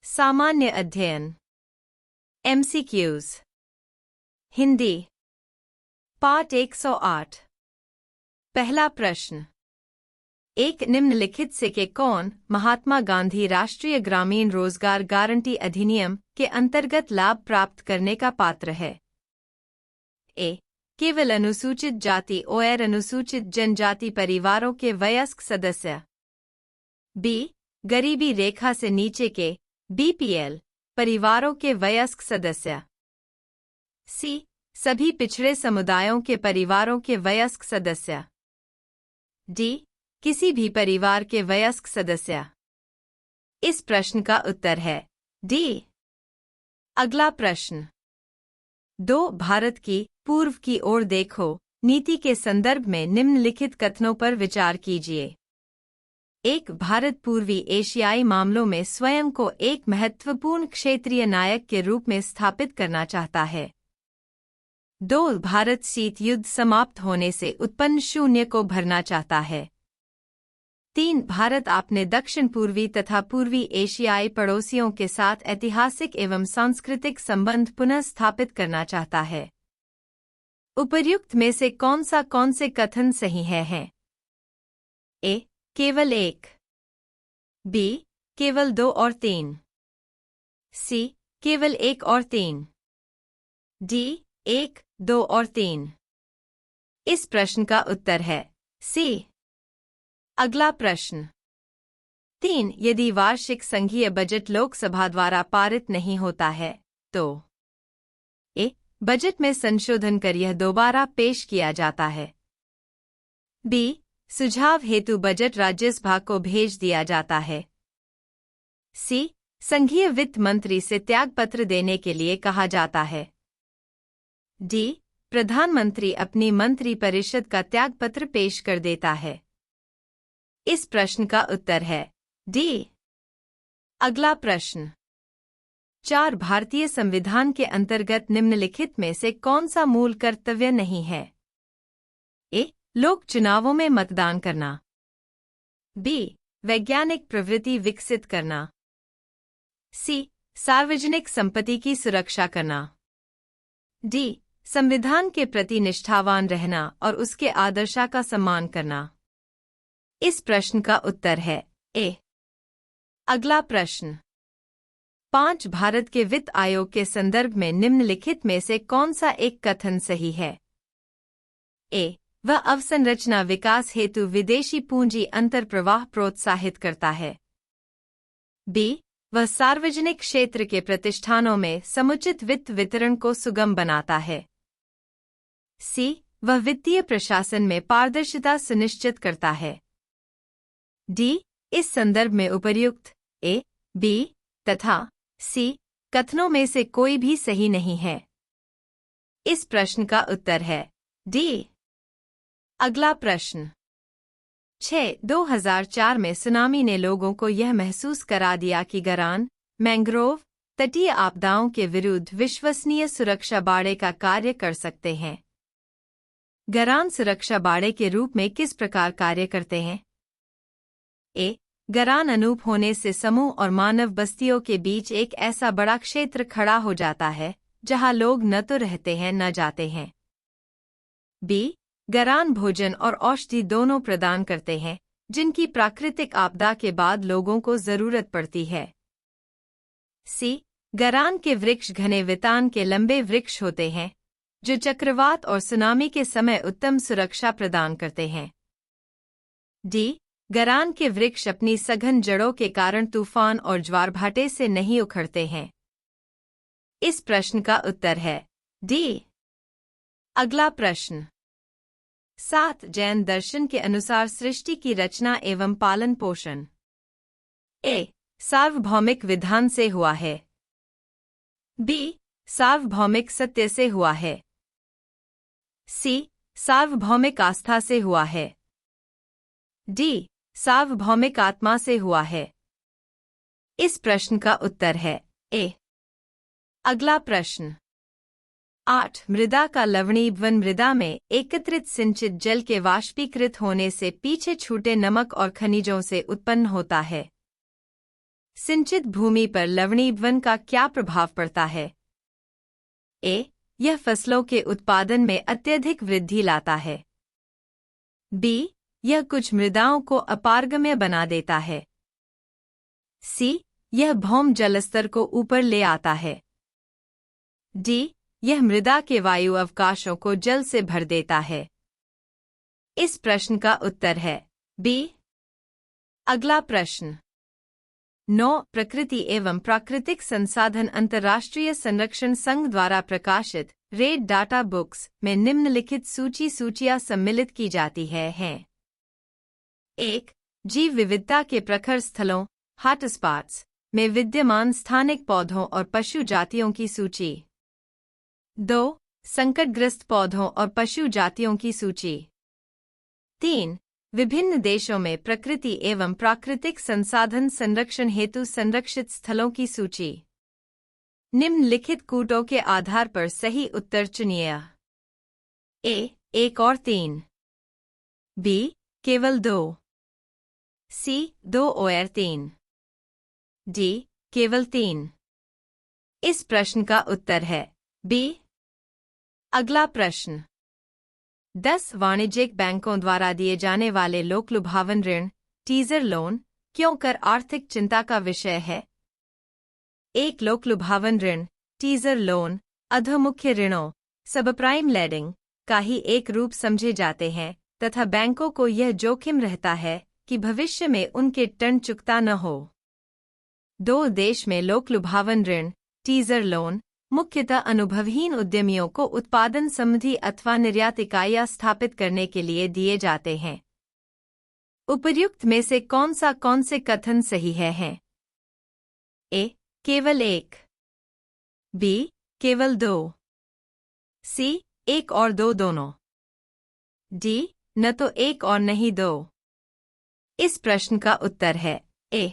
सामान्य अध्ययन MCQs हिंदी पाठ 108 पहला प्रश्न एक निम्नलिखित से के कौन महात्मा गांधी राष्ट्रीय ग्रामीण रोजगार गारंटी अधिनियम के अंतर्गत लाभ प्राप्त करने का पात्र है? ए. केवल अनुसूचित जाति और अनुसूचित जनजाति परिवारों के वयस्क सदस्य। बी. गरीबी रेखा से नीचे के BPL परिवारों के वयस्क सदस्य। सी. सभी पिछड़े समुदायों के परिवारों के वयस्क सदस्य। डी. किसी भी परिवार के वयस्क सदस्य। इस प्रश्न का उत्तर है डी। अगला प्रश्न 2. भारत की पूर्व की ओर देखो नीति के संदर्भ में निम्नलिखित कथनों पर विचार कीजिए। 1. भारत पूर्वी एशियाई मामलों में स्वयं को एक महत्वपूर्ण क्षेत्रीय नायक के रूप में स्थापित करना चाहता है। 2. भारत शीत युद्ध समाप्त होने से उत्पन्न शून्य को भरना चाहता है। 3. भारत अपने दक्षिण पूर्वी तथा पूर्वी एशियाई पड़ोसियों के साथ ऐतिहासिक एवं सांस्कृतिक संबंध पुनः स्थापित करना चाहता है। उपर्युक्त में से कौन से कथन सही हैं? ए. केवल 1। बी. केवल 2 और 3। सी. केवल 1 और 3। डी. 1, 2 और 3। इस प्रश्न का उत्तर है सी। अगला प्रश्न 3. यदि वार्षिक संघीय बजट लोकसभा द्वारा पारित नहीं होता है तो ए. बजट में संशोधन कर यह दोबारा पेश किया जाता है। बी. सुझाव हेतु बजट राज्यसभा को भेज दिया जाता है। सी. संघीय वित्त मंत्री से त्यागपत्र देने के लिए कहा जाता है। डी. प्रधानमंत्री अपनी मंत्री परिषद का त्यागपत्र पेश कर देता है। इस प्रश्न का उत्तर है डी। अगला प्रश्न 4. भारतीय संविधान के अंतर्गत निम्नलिखित में से कौन सा मूल कर्तव्य नहीं है? ए. लोक चुनावों में मतदान करना। बी. वैज्ञानिक प्रवृत्ति विकसित करना। सी. सार्वजनिक संपत्ति की सुरक्षा करना। डी. संविधान के प्रति निष्ठावान रहना और उसके आदर्शों का सम्मान करना। इस प्रश्न का उत्तर है ए। अगला प्रश्न 5. भारत के वित्त आयोग के संदर्भ में निम्नलिखित में से कौन सा एक कथन सही है? ए. वह अवसंरचना विकास हेतु विदेशी पूंजी अंतर्प्रवाह प्रोत्साहित करता है। बी. वह सार्वजनिक क्षेत्र के प्रतिष्ठानों में समुचित वित्त वितरण को सुगम बनाता है। सी. वह वित्तीय प्रशासन में पारदर्शिता सुनिश्चित करता है। डी. इस संदर्भ में उपर्युक्त ए, बी तथा सी कथनों में से कोई भी सही नहीं है। इस प्रश्न का उत्तर है डी। अगला प्रश्न 6. 2004 में सुनामी ने लोगों को यह महसूस करा दिया कि गरान, मैंग्रोव, तटीय आपदाओं के विरुद्ध विश्वसनीय सुरक्षा बाड़े का कार्य कर सकते हैं। गरान सुरक्षा बाड़े के रूप में किस प्रकार कार्य करते हैं? ए. गरान अनूप होने से समूह और मानव बस्तियों के बीच एक ऐसा बड़ा क्षेत्र खड़ा हो जाता है जहां लोग न तो रहते हैं न जाते हैं। बी. गरान भोजन और औषधि दोनों प्रदान करते हैं जिनकी प्राकृतिक आपदा के बाद लोगों को जरूरत पड़ती है। सी. गरान के वृक्ष घने वितान के लंबे वृक्ष होते हैं जो चक्रवात और सुनामी के समय उत्तम सुरक्षा प्रदान करते हैं। डी. गरान के वृक्ष अपनी सघन जड़ों के कारण तूफान और ज्वारभाटे से नहीं उखड़ते हैं। इस प्रश्न का उत्तर है डी। अगला प्रश्न 7. जैन दर्शन के अनुसार सृष्टि की रचना एवं पालन पोषण ए. सार्वभौमिक विधान से हुआ है। बी. सार्वभौमिक सत्य से हुआ है। सी. सार्वभौमिक आस्था से हुआ है। डी. सार्वभौमिक आत्मा से हुआ है। इस प्रश्न का उत्तर है ए। अगला प्रश्न 8. मृदा का लवणीभवन मृदा में एकत्रित सिंचित जल के वाष्पीकृत होने से पीछे छूटे नमक और खनिजों से उत्पन्न होता है। सिंचित भूमि पर लवणीभवन का क्या प्रभाव पड़ता है? ए. यह फसलों के उत्पादन में अत्यधिक वृद्धि लाता है। बी. यह कुछ मृदाओं को अपारगम्य बना देता है। सी. यह भौम जलस्तर को ऊपर ले आता है। डी. यह मृदा के वायु अवकाशों को जल से भर देता है। इस प्रश्न का उत्तर है बी। अगला प्रश्न 9. प्रकृति एवं प्राकृतिक संसाधन अंतर्राष्ट्रीय संरक्षण संघ द्वारा प्रकाशित रेड डाटा बुक्स में निम्नलिखित सूचियां सम्मिलित की जाती हैं। 1. जीव विविधता के प्रखर स्थलों हॉटस्पॉट्स में विद्यमान स्थानिक पौधों और पशु जातियों की सूची। 2. संकटग्रस्त पौधों और पशु जातियों की सूची। 3. विभिन्न देशों में प्रकृति एवं प्राकृतिक संसाधन संरक्षण हेतु संरक्षित स्थलों की सूची। निम्नलिखित कूटों के आधार पर सही उत्तर चुनिए। ए. 1 और 3। बी. केवल 2। सी. 2 और 3। डी. केवल 3। इस प्रश्न का उत्तर है बी। अगला प्रश्न 10. वाणिज्यिक बैंकों द्वारा दिए जाने वाले लोकलुभावन ऋण टीजर लोन क्यों कर आर्थिक चिंता का विषय है? एक लोकलुभावन ऋण टीजर लोन अधोमुख्य ऋणों सबप्राइम लेंडिंग का ही एक रूप समझे जाते हैं तथा बैंकों को यह जोखिम रहता है कि भविष्य में उनके टर्न चुकता न हो। 2. देश में लोकलुभावन ऋण टीजर लोन मुख्यतः अनुभवहीन उद्यमियों को उत्पादन संबंधी अथवा निर्यात इकाइयां स्थापित करने के लिए दिए जाते हैं। उपर्युक्त में से कौन से कथन सही हैं? ए. केवल 1। बी. केवल 2। सी. 1 और 2 दोनों। डी. न तो 1 और नहीं 2। इस प्रश्न का उत्तर है ए।